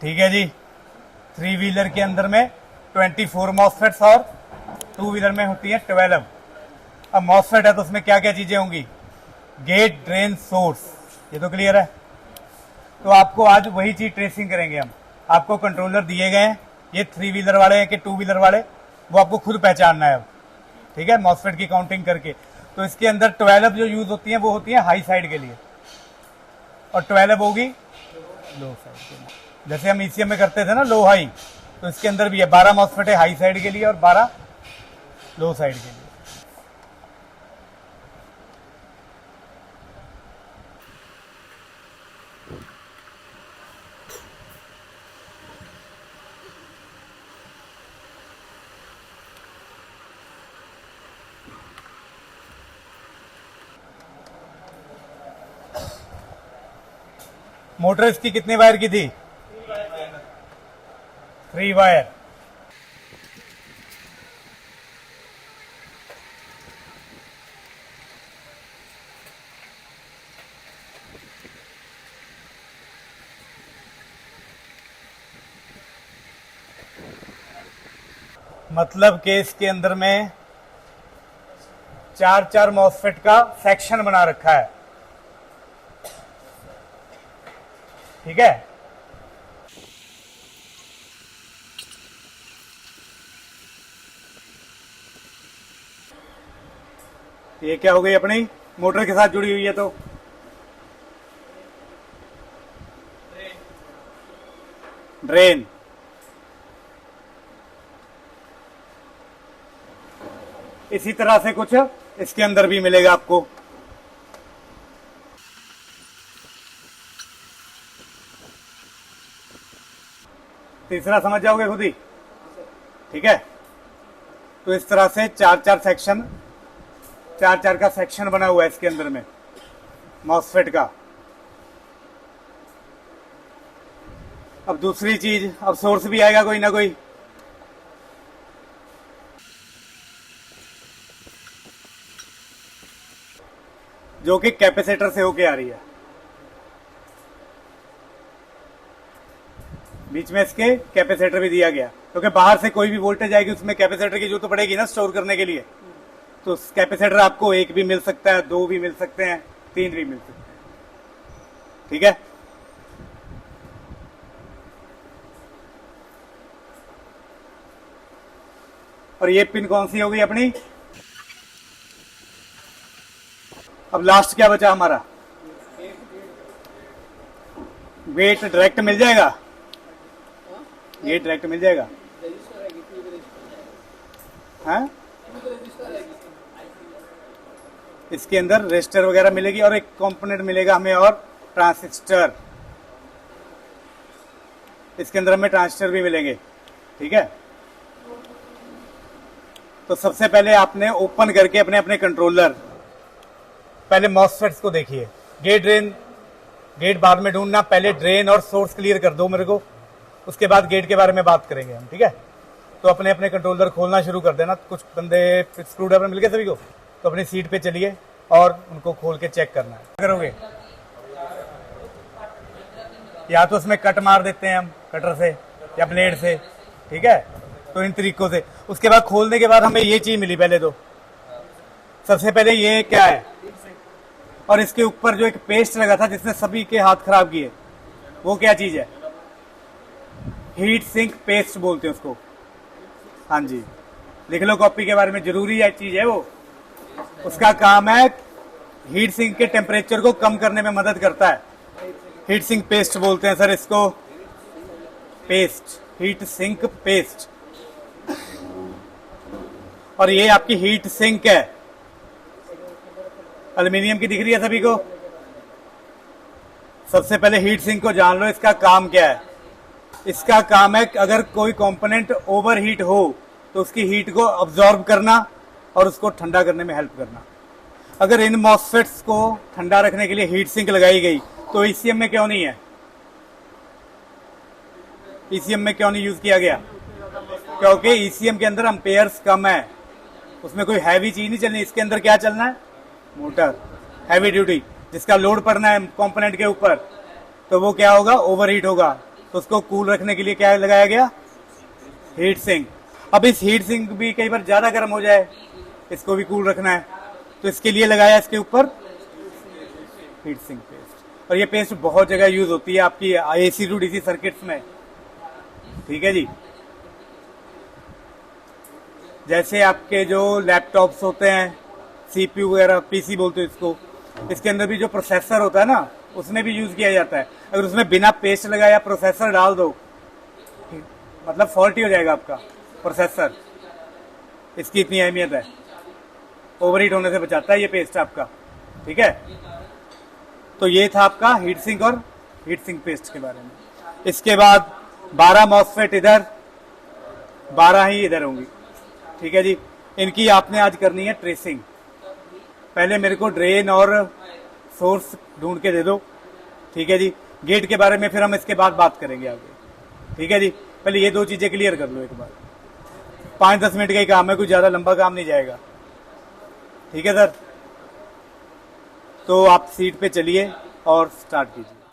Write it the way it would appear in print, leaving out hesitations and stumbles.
ठीक है जी। 3 व्हीलर के अंदर में 24 मॉसफेट्स और 2 व्हीलर में होती है 12। अब मॉसफेट है तो उसमें क्या क्या चीजें होंगी, गेट, ड्रेन, सोर्स, ये तो क्लियर है। तो आपको आज वही चीज ट्रेसिंग करेंगे हम। आपको कंट्रोलर दिए गए हैं, ये 3 व्हीलर वाले हैं कि 2 व्हीलर वाले, वो आपको खुद पहचानना है अब। ठीक है, मॉसफेट की काउंटिंग करके। तो इसके अंदर 12 जो यूज होती है वो होती है हाई साइड के लिए, और 12 होगी लो साइड के लिए। जैसे हम ईसीएम में करते थे ना लो हाई, तो इसके अंदर भी है 12 मॉसफेट है हाई साइड के लिए और 12 लो साइड के लिए। मोटर इसकी कितने वायर की थी, 3 वायर। मतलब कि इसके अंदर में 4 मॉसफेट का सेक्शन बना रखा है। ठीक है, ये क्या हो गई अपनी मोटर के साथ जुड़ी हुई है, तो ड्रेन। इसी तरह से कुछ इसके अंदर भी मिलेगा आपको। तीसरा समझ जाओगे खुद ही। ठीक है, तो इस तरह से 4 सेक्शन, 4 का सेक्शन बना हुआ है इसके अंदर में मॉसफेट का। अब दूसरी चीज, अब सोर्स भी आएगा कोई ना कोई। जो कि कैपेसिटर से होके आ रही है। बीच में इसके कैपेसिटर भी दिया गया, क्योंकि बाहर से कोई भी वोल्टेज आएगी उसमें कैपेसिटर की जरूरत तो पड़ेगी ना स्टोर करने के लिए। तो कैपेसिटर आपको 1 भी मिल सकता है, 2 भी मिल सकते हैं, 3 भी मिल सकते हैं। ठीक है, और ये पिन कौन सी होगी अपनी। अब लास्ट क्या बचा हमारा, गेट डायरेक्ट मिल जाएगा, गेट डायरेक्ट मिल जाएगा। हाँ, इसके अंदर रेजिस्टर वगैरह मिलेगी और एक कंपोनेंट मिलेगा हमें, और ट्रांजिस्टर। इसके अंदर हमें ट्रांजिस्टर भी मिलेंगे। ठीक है, तो सबसे पहले आपने ओपन करके अपने अपने कंट्रोलर, पहले मॉसफेट्स को देखिए। गेट, ड्रेन, गेट बाद में ढूंढना, पहले ड्रेन और सोर्स क्लियर कर दो मेरे को, उसके बाद गेट के बारे में बात करेंगे हम। ठीक है, तो अपने अपने कंट्रोलर खोलना शुरू कर देना। कुछ बंदे स्क्रू ड्राइवर मिल गए सभी को, तो अपनी सीट पे चलिए और उनको खोल के चेक करना है। करोगे या तो उसमें कट मार देते हैं हम कटर से या ब्लेड से। ठीक है, तो इन तरीकों से। उसके बाद खोलने के बाद हमें ये चीज मिली पहले तो। सबसे पहले ये क्या है, और इसके ऊपर जो एक पेस्ट लगा था जिसने सभी के हाथ खराब किए, वो क्या चीज है, हीट सिंक पेस्ट बोलते हैं उसको। हाँ जी, लिख लो कॉपी के बारे में, जरूरी है चीज है वो। उसका काम है हीट सिंक के टेम्परेचर को कम करने में मदद करता है। हीट सिंक पेस्ट बोलते हैं सर इसको, पेस्ट, हीट सिंक पेस्ट। और ये आपकी हीट सिंक है, एल्यूमिनियम की दिख रही है सभी को। सबसे पहले हीट सिंक को जान लो, इसका काम क्या है। इसका काम है अगर कोई कंपोनेंट ओवर हीट हो तो उसकी हीट को अब्जॉर्ब करना और उसको ठंडा करने में हेल्प करना। अगर इन मॉसफेट्स को ठंडा रखने के लिए हीट सिंक लगाई गई तो ईसीएम में क्यों नहीं है, ईसीएम में क्यों नहीं यूज किया गया, क्योंकि ईसीएम के अंदर एम्पेयर्स कम है, उसमें कोई हैवी चीज नहीं चलनी। इसके अंदर क्या चलना है, मोटर, हैवी ड्यूटी, जिसका लोड पड़ना है कंपोनेंट के ऊपर, तो वो क्या होगा, ओवर हीट होगा। तो उसको कूल रखने के लिए क्या लगाया गया, हीट सिंक। अब इस हीट सिंक भी कई बार ज्यादा गर्म हो जाए, इसको भी कूल रखना है, तो इसके लिए लगाया इसके ऊपर हीट सिंक पेस्ट। और ये पेस्ट बहुत जगह यूज होती है आपकी AC टू DC सर्किट्स में, ठीक है जी। जैसे आपके जो लैपटॉप्स होते हैं, CPU वगैरह, PC बोलते हैं इसको, इसके अंदर भी जो प्रोसेसर होता है ना, उसमें भी यूज किया जाता है। अगर उसमें बिना पेस्ट लगाया प्रोसेसर डाल दो, मतलब फॉल्टी हो जाएगा आपका प्रोसेसर। इसकी इतनी अहमियत है, ओवरहीट होने से बचाता है ये पेस्ट आपका, ठीक है। तो ये था आपका हीट सिंक और हीट सिंक पेस्ट के बारे में। इसके बाद 12 मॉसफेट इधर, 12 ही इधर होंगी, ठीक है जी। इनकी आपने आज करनी है ट्रेसिंग। पहले मेरे को ड्रेन और सोर्स ढूंढ के दे दो, ठीक है जी। गेट के बारे में फिर हम इसके बाद बात करेंगे आगे, ठीक है जी। पहले ये 2 चीजें क्लियर कर लो एक बार। 5-10 मिनट का ही काम है, कुछ ज्यादा लंबा काम नहीं जाएगा, ठीक है सर। तो आप सीट पे चलिए और स्टार्ट कीजिए।